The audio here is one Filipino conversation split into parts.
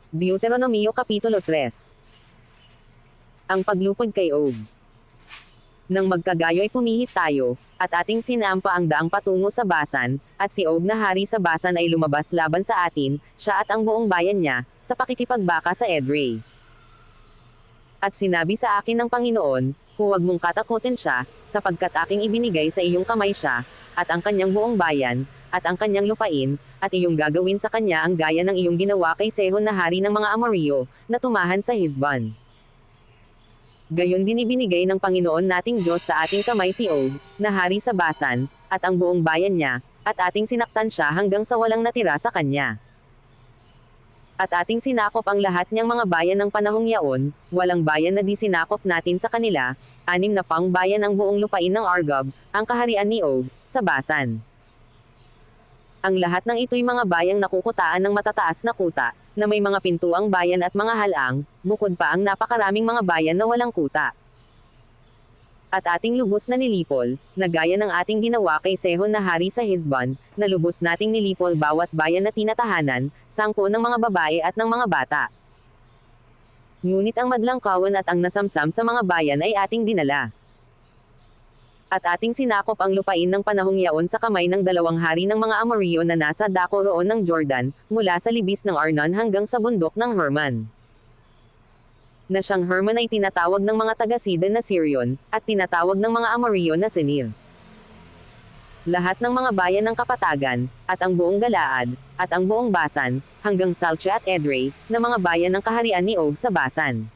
Deuteronomio Kapitulo 3. Ang paglupag kay Og. Nang magkagayo'y pumihit tayo, at ating sinampa ang daang patungo sa Basan, at si Og na hari sa Basan ay lumabas laban sa atin, siya at ang buong bayan niya, sa pakikipagbaka sa Edrei. At sinabi sa akin ng Panginoon, huwag mong katakutin siya, sapagkat aking ibinigay sa iyong kamay siya, at ang kanyang buong bayan, at ang kanyang lupain, at iyong gagawin sa kanya ang gaya ng iyong ginawa kay Sehon na hari ng mga Amorreo, na tumahan sa Hizban. Gayon din ibinigay ng Panginoon nating Diyos sa ating kamay si Og, na hari sa Basan, at ang buong bayan niya, at ating sinaktan siya hanggang sa walang natira sa kanya. At ating sinakop ang lahat niyang mga bayan ng panahong yaon, walang bayan na di sinakop natin sa kanila, 6 na pang bayan ang buong lupain ng Argob, ang kaharian ni Og, sa Basan. Ang lahat ng ito'y mga bayang nakukutaan ng matataas na kuta, na may mga pintuang bayan at mga halang, bukod pa ang napakaraming mga bayan na walang kuta. At ating lubos na nilipol, na gaya ng ating ginawa kay Sehon na hari sa Hizban, na lubos nating nilipol bawat bayan na tinatahanan, 10 ng mga babae at ng mga bata. Ngunit ang madlangkawan at ang nasamsam sa mga bayan ay ating dinala. At ating sinakop ang lupain ng panahong yaon sa kamay ng 2 hari ng mga Amorreo na nasa dako roon ng Jordan, mula sa libis ng Arnon hanggang sa bundok ng Herman. Na siyang Herman ay tinatawag ng mga taga-Sidon na Sirion, at tinatawag ng mga Amorreo na Senir. Lahat ng mga bayan ng kapatagan, at ang buong Galaad, at ang buong Basan, hanggang Salcha at Edrei, na mga bayan ng kaharian ni Og sa Basan.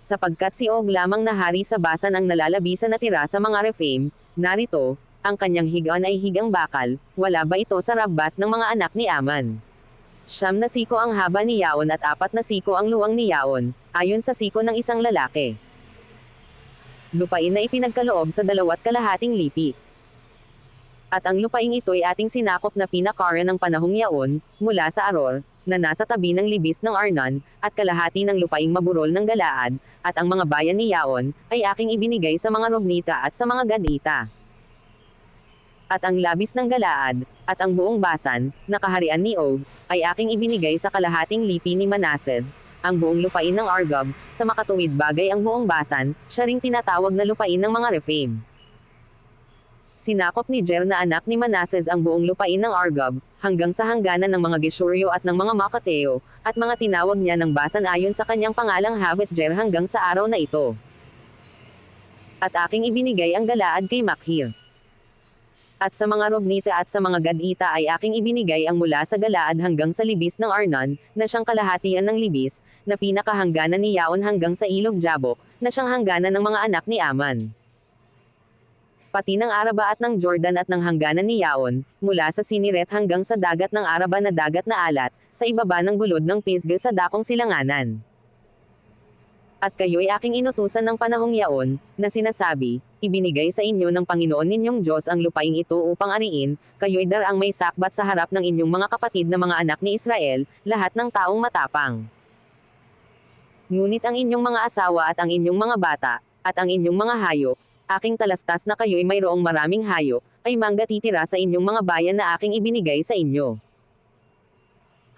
Sapagkat si Og lamang na hari sa Basan ang nalalabisan na tira sa mga Rephaim, narito, ang kanyang higaan ay higang bakal, wala ba ito sa Rabbath ng mga anak ni Aman? 9 na siko ang haba ni Yaon at 4 na siko ang luwang ni Yaon, ayon sa siko ng isang lalaki. Lupain na ipinagkaloob sa 2.5 lipi. At ang lupaing ito'y ating sinakop na pinakaran ng panahong yaon, mula sa Aror, na nasa tabi ng libis ng Arnon, at kalahati ng lupaing maburol ng Galaad, at ang mga bayan ni Yaon, ay aking ibinigay sa mga Rognita at sa mga Gadita. At ang labis ng Galaad, at ang buong Basan, na kaharian ni Og, ay aking ibinigay sa kalahating lipi ni Manasseh, ang buong lupain ng Argob, sa makatuwid bagay ang buong Basan, siya ring tinatawag na lupain ng mga Rephaim. Sinakop ni Jer na anak ni Manasseh ang buong lupain ng Argob, hanggang sa hangganan ng mga Geshuryo at ng mga Makateo, at mga tinawag niya ng Basan ayon sa kanyang pangalang Havit Jer hanggang sa araw na ito. At aking ibinigay ang Galaad kay Makhir. At sa mga Rognita at sa mga Gadita ay aking ibinigay ang mula sa Galaad hanggang sa libis ng Arnon, na siyang kalahatian ng libis, na pinakahangganan ni Yaon hanggang sa ilog Jabok, na siyang hangganan ng mga anak ni Aman. Pati ng Araba at ng Jordan at ng hangganan ni Yaon, mula sa Sinireth hanggang sa dagat ng Araba na dagat na alat, sa ibaba ng gulod ng Pisgah sa dakong silanganan. At kayo'y aking inutusan ng panahong yaon, na sinasabi, ibinigay sa inyo ng Panginoon ninyong Diyos ang lupaing ito upang ariin, kayo'y daraang may sakbat sa harap ng inyong mga kapatid na mga anak ni Israel, lahat ng taong matapang. Ngunit ang inyong mga asawa at ang inyong mga bata, at ang inyong mga hayop, aking talastas na kayo'y mayroong maraming hayop, ay manggatitira sa inyong mga bayan na aking ibinigay sa inyo.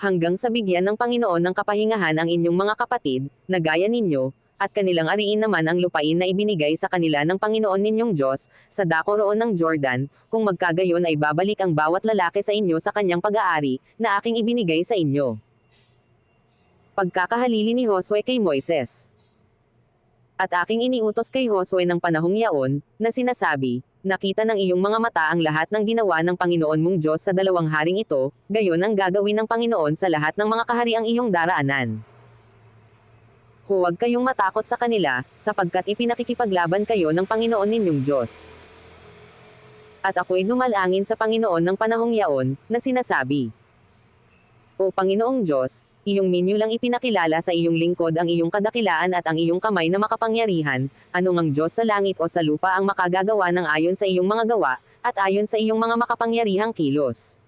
Hanggang sa bigyan ng Panginoon ng kapahingahan ang inyong mga kapatid, na gaya ninyo, at kanilang ariin naman ang lupain na ibinigay sa kanila ng Panginoon ninyong Diyos, sa dako roon ng Jordan, kung magkagayon ay babalik ang bawat lalaki sa inyo sa kanyang pag-aari, na aking ibinigay sa inyo. Pagkakahalili ni Josue kay Moises. At aking iniutos kay Josue ng panahong yaon, na sinasabi, nakita ng iyong mga mata ang lahat ng ginawa ng Panginoon mong Diyos sa 2 haring ito, gayon ang gagawin ng Panginoon sa lahat ng mga kahariang iyong daraanan. Huwag kayong matakot sa kanila, sapagkat ipinakikipaglaban kayo ng Panginoon ninyong Diyos. At ako'y dumalangin sa Panginoon ng panahong yaon, na sinasabi, O Panginoong Diyos, iyong minyo lang ipinakilala sa iyong lingkod ang iyong kadakilaan at ang iyong kamay na makapangyarihan, anong ang Diyos sa langit o sa lupa ang makagagawa ng ayon sa iyong mga gawa, at ayon sa iyong mga makapangyarihang kilos.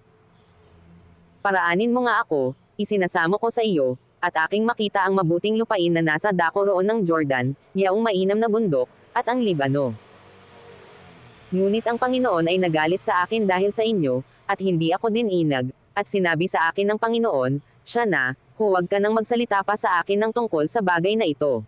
Paraanin mo nga ako, isinasamo ko sa iyo, at aking makita ang mabuting lupain na nasa dako roon ng Jordan, yaong mainam na bundok, at ang Libano. Ngunit ang Panginoon ay nagalit sa akin dahil sa inyo, at hindi ako din inag, at sinabi sa akin ng Panginoon, Siya na, huwag ka nang magsalita pa sa akin ng tungkol sa bagay na ito.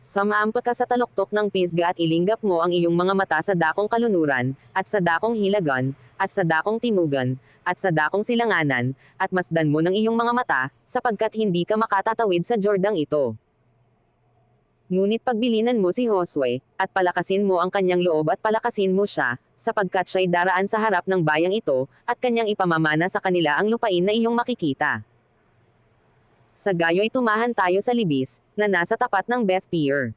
Sumampa ka sa taluktok ng pisga at ilinggap mo ang iyong mga mata sa dakong kalunuran, at sa dakong hilagan, at sa dakong timugan, at sa dakong silanganan, at masdan mo ng iyong mga mata, sapagkat hindi ka makatatawid sa Jordang ito. Ngunit pagbilinan mo si Josue, at palakasin mo ang kanyang loob at palakasin mo siya, sapagkat siya'y daraan sa harap ng bayang ito, at kanyang ipamamana sa kanila ang lupain na iyong makikita. Sa gayo'y tumahan tayo sa libis, na nasa tapat ng Beth Peor.